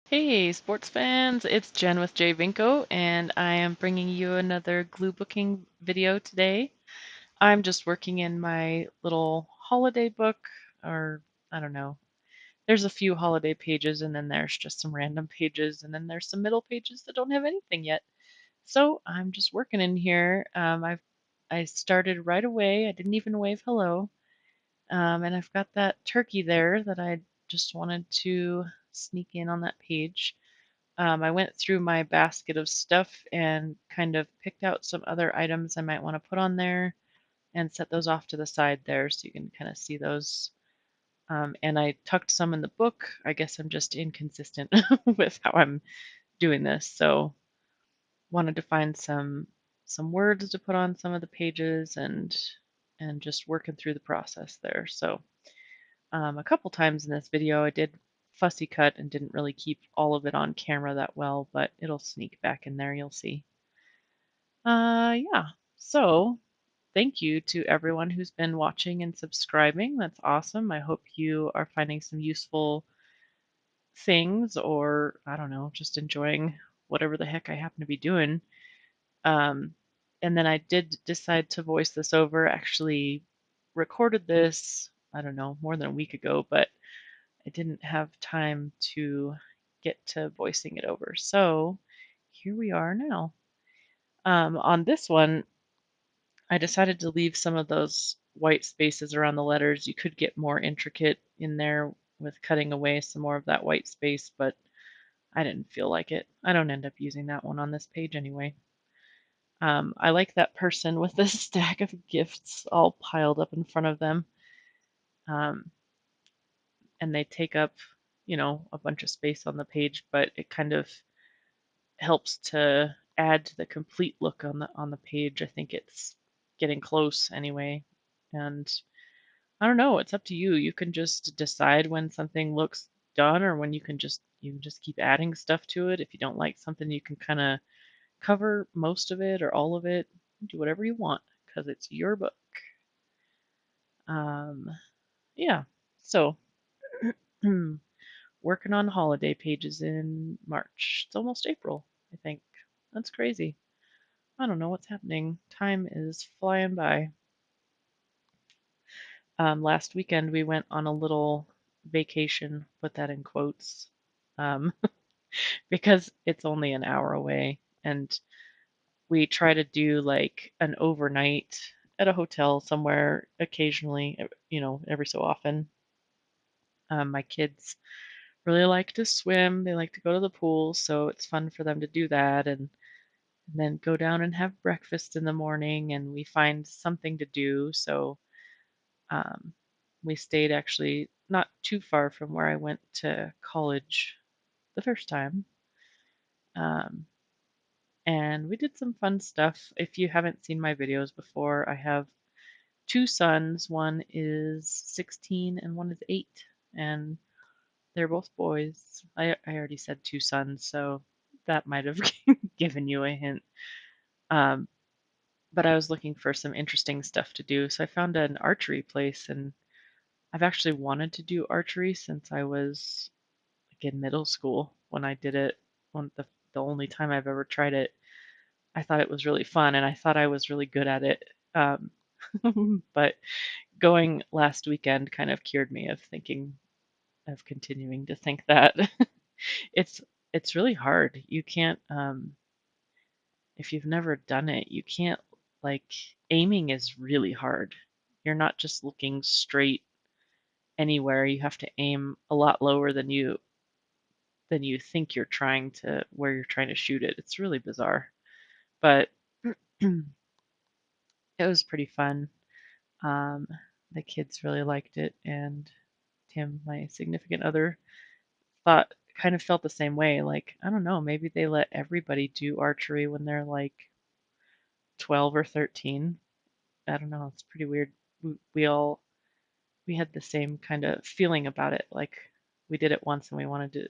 Hey, sports fans, it's Jen with J Vinco, and I am bringing you another glue booking video today. I'm just working in my little holiday book, or I don't know. There's a few holiday pages, and then there's just some random pages, and then there's some middle pages that don't have anything yet. So I'm just working in here. I started right away. I didn't even wave hello, and I've got that turkey there that I just wanted to sneak in on that page. I went through my basket of stuff and kind of picked out some other items I might want to put on there and set those off to the side there so you can kind of see those. And I tucked some in the book. I guess I'm just inconsistent with how I'm doing this. So wanted to find some words to put on some of the pages and just working through the process there. So a couple times in this video I did fussy cut and didn't really keep all of it on camera that well, but it'll sneak back in there, you'll see. Yeah, so thank you to everyone who's been watching and subscribing. That's awesome. I hope you are finding some useful things or, I don't know, just enjoying whatever the heck I happen to be doing. Um, and then I did decide to voice this over, actually recorded this, I don't know, more than a week ago, but I didn't have time to get to voicing it over. So here we are now. On this one, I decided to leave some of those white spaces around the letters. You could get more intricate in there with cutting away some more of that white space, but I didn't feel like it. I don't end up using that one on this page anyway. I like that person with this stack of gifts all piled up in front of them. Um, and they take up, a bunch of space on the page, but it kind of helps to add to the complete look on the page. I think it's getting close anyway. And I don't know, it's up to you. You can just decide when something looks done or when you can just keep adding stuff to it. If you don't like something, you can kind of cover most of it or all of it. Do whatever you want because it's your book. Um, yeah. So working on holiday pages in March. It's almost April, I think. That's crazy. I don't know what's happening. Time is flying by. Last weekend we went on a little vacation, put that in quotes, um, because it's only an hour away, and we try to do like an overnight at a hotel somewhere occasionally, every so often. My kids really like to swim. They like to go to the pool, so it's fun for them to do that, and then go down and have breakfast in the morning, and we find something to do. So Um, we stayed actually not too far from where I went to college the first time. Um, and we did some fun stuff. If you haven't seen my videos before, I have two sons. One is 16 and one is 8. And they're both boys. I already said two sons, so that might have given you a hint. Um, but I was looking for some interesting stuff to do, so I found an archery place, and I've actually wanted to do archery since I was like in middle school when I did it. One the only time I've ever tried it, I thought it was really fun and I thought I was really good at it. Um, but going last weekend kind of cured me of continuing to think that. it's it's really hard. You can't if you've never done it, you can't like aiming is really hard. You're not just looking straight anywhere. You have to aim a lot lower than you think where you're trying to shoot it. It's really bizarre, but it was pretty fun. Um, the kids really liked it, and Tim, my significant other, thought kind of felt the same way. Like, I don't know, maybe they let everybody do archery when they're like 12 or 13. I don't know. It's pretty weird. We had the same kind of feeling about it. Like we did it once and we wanted to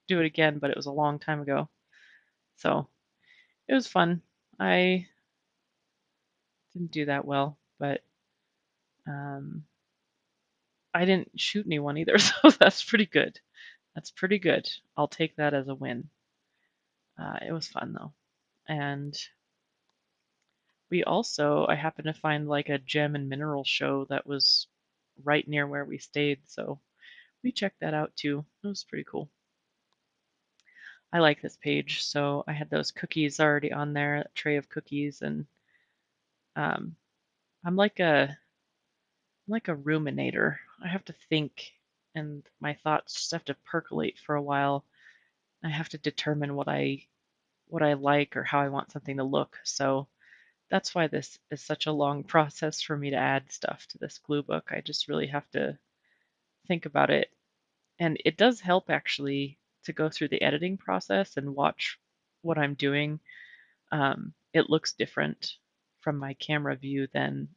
do it again, but it was a long time ago. So it was fun. I didn't do that well, but um, I didn't shoot anyone either, so that's pretty good. That's pretty good. I'll take that as a win. It was fun though. And I happened to find like a gem and mineral show that was right near where we stayed. So we checked that out too. It was pretty cool. I like this page. So I had those cookies already on there, a tray of cookies, and um, I'm like a ruminator. I have to think, and my thoughts just have to percolate for a while. I have to determine what I like or how I want something to look. So that's why this is such a long process for me to add stuff to this glue book. I just really have to think about it. And it does help actually to go through the editing process and watch what I'm doing. It looks different from my camera view than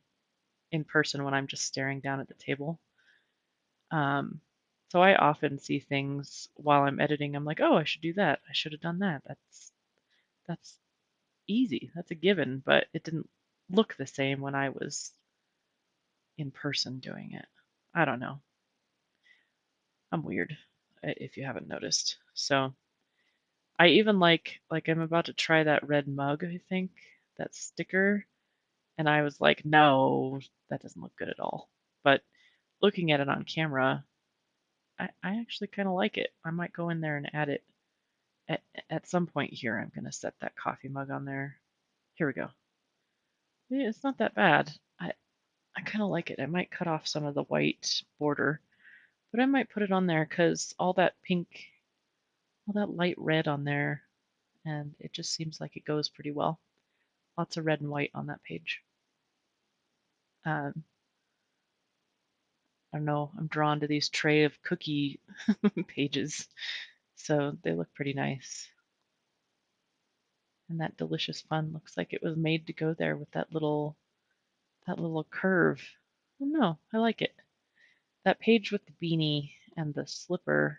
in person when I'm just staring down at the table. Um, so I often see things while I'm editing. I'm like, oh, I should do that. I should have done that. That's easy. That's a given, but it didn't look the same when I was in person doing it. I don't know. I'm weird, if you haven't noticed. So I even like I'm about to try that red mug, I think, that sticker, and I was like, no, that doesn't look good at all. But looking at it on camera, I actually kind of like it. I might go in there and add it at, at some point here. I'm gonna set that coffee mug on there. Here we go. Yeah, it's not that bad. I kind of like it. I might cut off some of the white border, but I might put it on there because all that pink, all that light red on there, and it just seems like it goes pretty well. Lots of red and white on that page. Um, I don't know, I'm drawn to these tray of cookie pages, so they look pretty nice. And that delicious fun looks like it was made to go there with that little curve. Oh no, I like it. That page with the beanie and the slipper,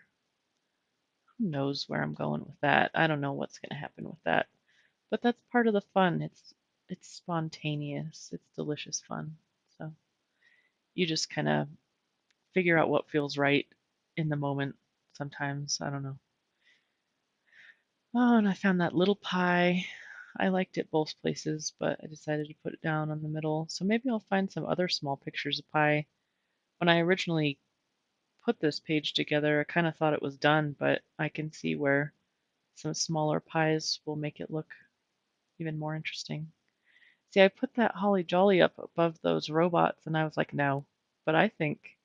who knows where I'm going with that? I don't know what's going to happen with that. But that's part of the fun. It's spontaneous. It's delicious fun. So you just kind of figure out what feels right in the moment sometimes. I don't know. Oh, and I found that little pie. I liked it both places, but I decided to put it down on the middle. So maybe I'll find some other small pictures of pie. When I originally put this page together, I kind of thought it was done, but I can see where some smaller pies will make it look even more interesting. See, I put that Holly Jolly up above those robots, and I was like, no. But I think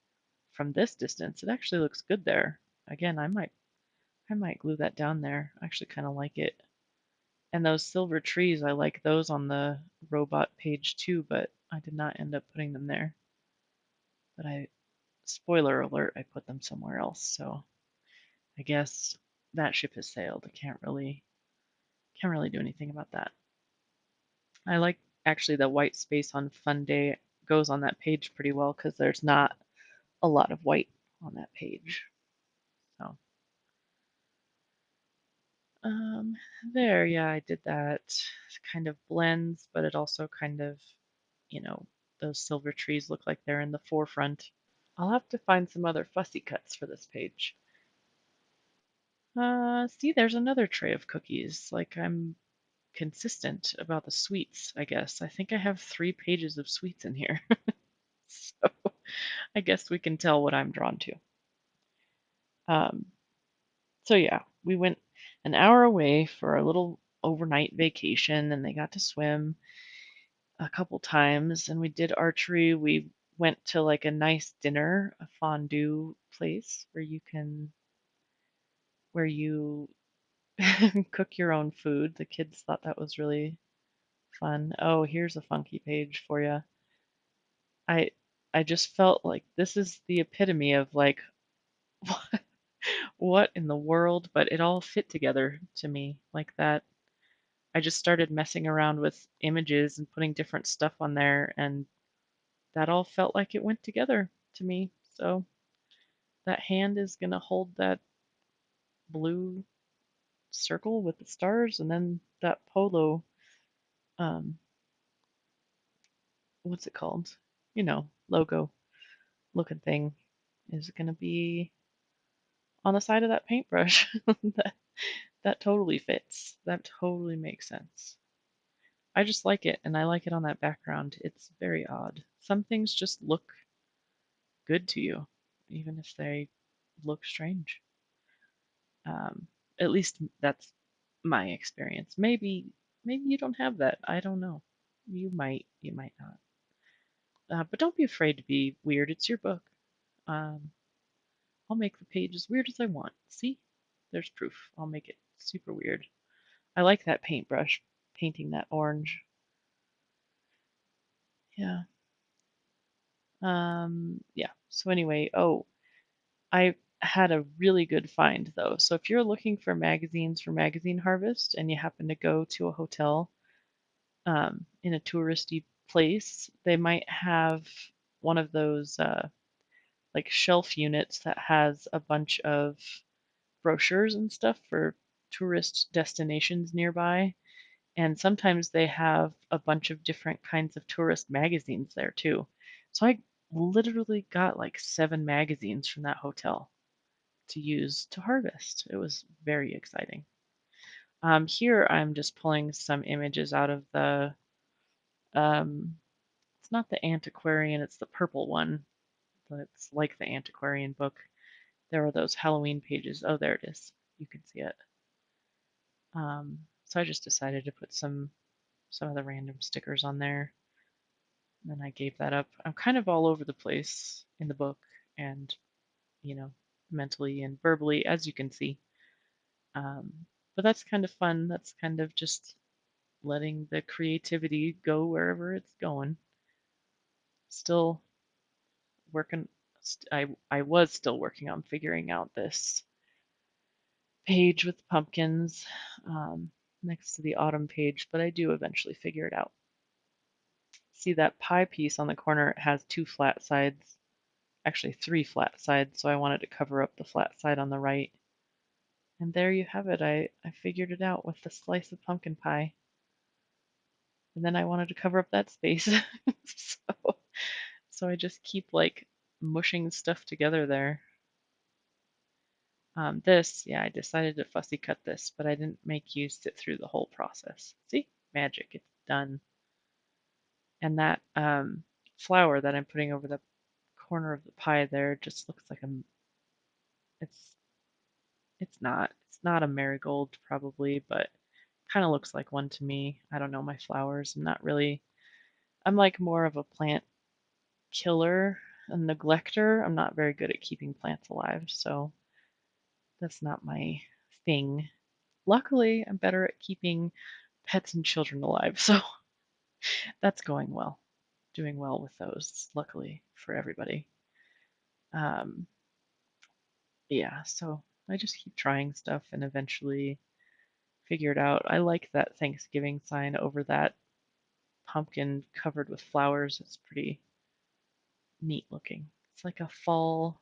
from this distance, it actually looks good there. Again, I might glue that down there. I actually kind of like it. And those silver trees, I like those on the robot page too, but I did not end up putting them there. But spoiler alert, I put them somewhere else. So I guess that ship has sailed. I can't really do anything about that. I like actually the white space on Fun Day goes on that page pretty well because there's not a lot of white on that page. So um, there, yeah, I did that. It kind of blends, but it also kind of, you know, those silver trees look like they're in the forefront. I'll have to find some other fussy cuts for this page. See, there's another tray of cookies. Like I'm consistent about the sweets, I guess. I think I have 3 pages of sweets in here. So I guess we can tell what I'm drawn to. Um, so yeah, we went an hour away for a little overnight vacation and they got to swim a couple times and we did archery. We went to like a nice dinner, a fondue place where you cook your own food. The kids thought that was really fun. Oh, here's a funky page for you. I I just felt like this is the epitome of like what in the world, but it all fit together to me like that. I just started messing around with images and putting different stuff on there, and that all felt like it went together to me. So that hand is going to hold that blue circle with the stars, and then that polo, um, what's it called? Logo looking thing is going to be on the side of that paintbrush. that that totally fits. That totally makes sense. I just like it, and I like it on that background. It's very odd. Some things just look good to you, even if they look strange. Um, at least that's my experience. Maybe you don't have that. I don't know. You might not. But don't be afraid to be weird. It's your book. Um, I'll make the page as weird as I want. See? There's proof. I'll make it super weird. I like that paintbrush, painting that orange. Yeah. Yeah. So anyway, oh, I had a really good find though. So if you're looking for magazines for Magazine Harvest and you happen to go to a hotel in a touristy place, they might have one of those like shelf units that has a bunch of brochures and stuff for tourist destinations nearby. And sometimes they have a bunch of different kinds of tourist magazines there too. So I literally got like 7 magazines from that hotel to use to harvest. It was very exciting. Here I'm just pulling some images out of um, it's not the antiquarian, it's the purple one. It's like the antiquarian book. There are those Halloween pages. Oh, there it is. You can see it. So I just decided to put some of the random stickers on there. And then I gave that up. I'm kind of all over the place in the book and, you know, mentally and verbally, as you can see. Um, but that's kind of fun. That's kind of just letting the creativity go wherever it's going. Still working. I was still working on figuring out this page with pumpkins next to the autumn page, but I do eventually figure it out. See that pie piece on the corner, it has 2 flat sides, actually 3 flat sides, so I wanted to cover up the flat side on the right. And there you have it. I figured it out with the slice of pumpkin pie. And then I wanted to cover up that space. so, so I just keep like mushing stuff together there. Yeah, I decided to fussy cut this, but I didn't make you sit through the whole process. See? Magic, it's done. And that flower that I'm putting over the corner of the pie there just looks like it's it's not a marigold probably, but kind of looks like one to me. I don't know my flowers. I'm like more of a plant killer, a neglector. I'm not very good at keeping plants alive, so that's not my thing. Luckily, I'm better at keeping pets and children alive, so that's going well. Doing well with those, luckily for everybody. Um, yeah, so I just keep trying stuff and eventually figure it out. I like that Thanksgiving sign over that pumpkin covered with flowers. It's pretty neat looking. It's like a fall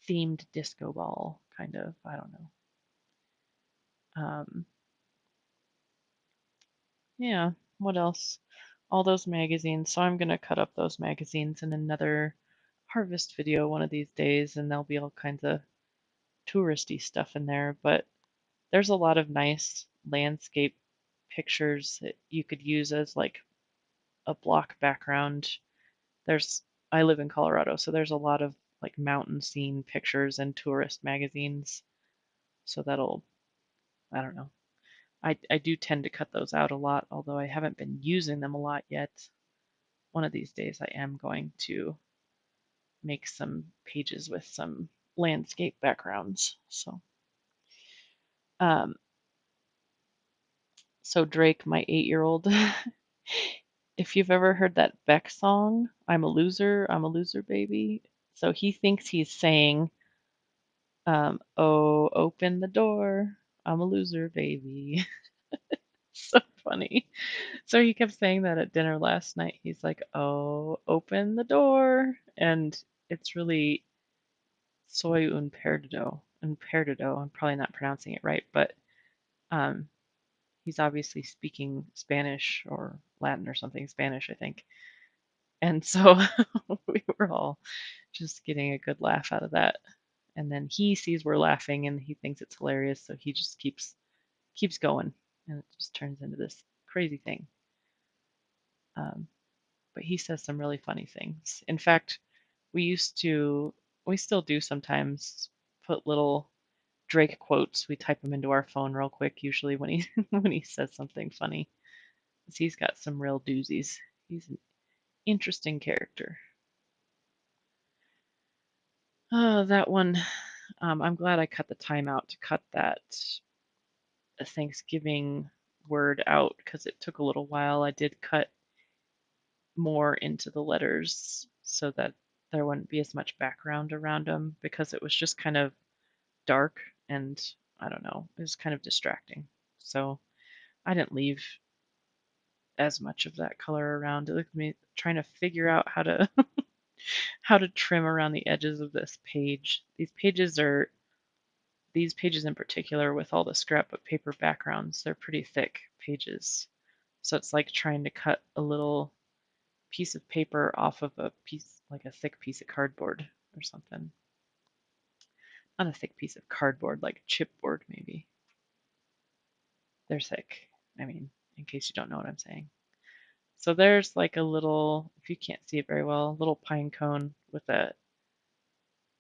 themed disco ball, kind of. I don't know. Um, yeah, what else? All those magazines. So I'm going to cut up those magazines in another harvest video one of these days, and there'll be all kinds of touristy stuff in there. But there's a lot of nice landscape pictures that you could use as like a block background. There's I live in Colorado, so there's a lot of like mountain scene pictures and tourist magazines. So that'll I don't know. I do tend to cut those out a lot, although I haven't been using them a lot yet. One of these days I am going to make some pages with some landscape backgrounds. Um, so Drake, my 8-year-old, if you've ever heard that Beck song, I'm a loser, baby. So he thinks he's saying, oh, open the door, I'm a loser, baby. So funny. So he kept saying that at dinner last night. He's like, oh, open the door. And it's really soy un perdido. Un perdido. I'm probably not pronouncing it right, but um, he's obviously speaking Spanish or Latin or something, Spanish, I think. And so we were all just getting a good laugh out of that. and then he sees we're laughing and he thinks it's hilarious, so he just keeps going, and it just turns into this crazy thing. Um, but he says some really funny things. In fact, we still do sometimes put little Drake quotes. We type them into our phone real quick, usually when he when he says something funny. 'Cause he's got some real doozies. He's an interesting character. Oh, that one. I'm glad I cut the time out to cut that Thanksgiving word out because it took a little while. I did cut more into the letters so that there wouldn't be as much background around them because it was just kind of dark and I don't know, it was kind of distracting. So I didn't leave as much of that color around. It looked at me trying to figure out how to how to trim around the edges of this page. These pages in particular with all the scrapbook paper backgrounds, they're pretty thick pages. So it's like trying to cut a little piece of paper off of a piece, like a thick piece of cardboard or something. Not a thick piece of cardboard, like chipboard maybe. They're thick. I mean, in case you don't know what I'm saying. So there's like a little, if you can't see it very well, a little pine cone with a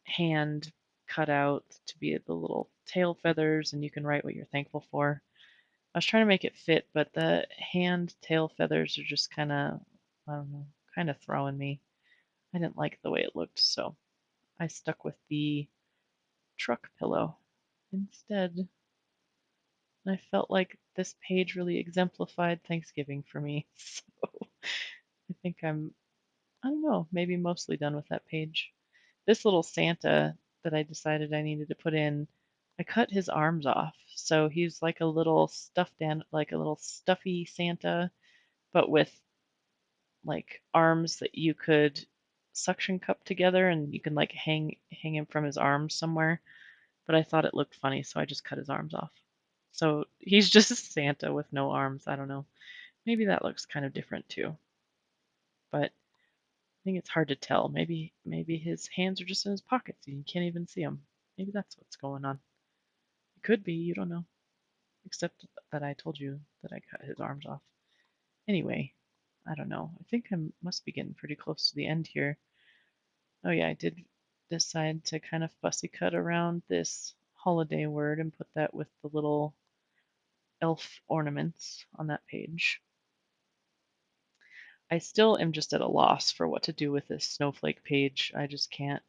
hand cut out to be the little tail feathers, and you can write what you're thankful for. I was trying to make it fit, but the hand tail feathers are just kind of, I don't know, kind of throwing me. I didn't like the way it looked, so I stuck with the truck pillow instead. I felt like this page really exemplified Thanksgiving for me, so I think I don't know, maybe mostly done with that page. This little Santa that I decided I needed to put in, I cut his arms off. So he's like a little like a little stuffy Santa, but with like arms that you could suction cup together and you can like hang him from his arms somewhere. But I thought it looked funny, so I just cut his arms off. So he's just Santa with no arms. I don't know. Maybe that looks kind of different too. But I think it's hard to tell. Maybe his hands are just in his pockets and you can't even see them. Maybe that's what's going on. It could be, you don't know. Except that I told you that I cut his arms off. Anyway, I don't know. I think I must be getting pretty close to the end here. Oh yeah, I did decide to kind of fussy cut around this holiday word and put that with the little elf ornaments on that page. I still am just at a loss for what to do with this snowflake page. I just can't.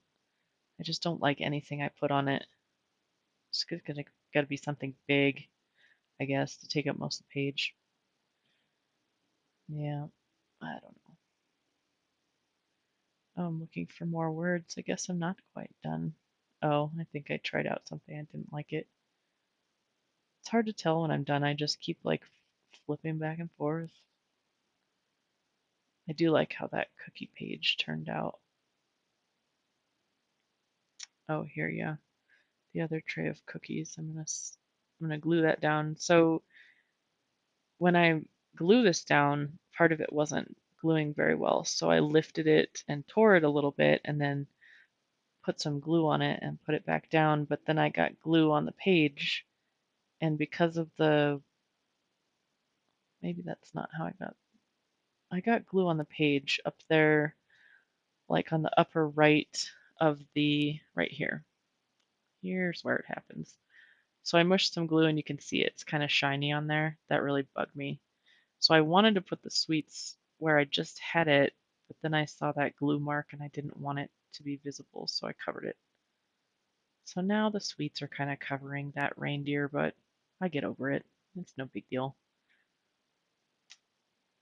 I just don't like anything I put on it. It's gonna gotta be something big, I guess, to take up most of the page. Yeah, I don't know. Oh, I'm looking for more words. I guess I'm not quite done. Oh, I think I tried out something. I didn't like it. It's hard to tell when I'm done. I just keep like flipping back and forth. I do like how that cookie page turned out. Oh, here, yeah. The other tray of cookies. I'm gonna glue that down. So when I glue this down, part of it wasn't gluing very well. So I lifted it and tore it a little bit and then put some glue on it and put it back down. But then I got glue on the page, and because of the, maybe that's not how I got glue on the page up there, like on the upper right of the, right here. Here's where it happens. So I mushed some glue and you can see it's kind of shiny on there. That really bugged me. So I wanted to put the sweets where I just had it, but then I saw that glue mark and I didn't want it to be visible, so I covered it. So now the sweets are kind of covering that reindeer, but I get over it. It's no big deal.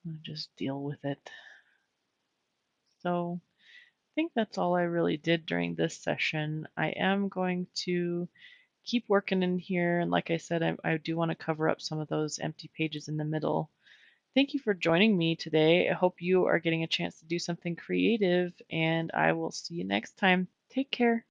I just deal with it. So I think that's all I really did during this session. I am going to keep working in here, and like I said, I do want to cover up some of those empty pages in the middle. Thank you for joining me today. I hope you are getting a chance to do something creative, and I will see you next time. Take care.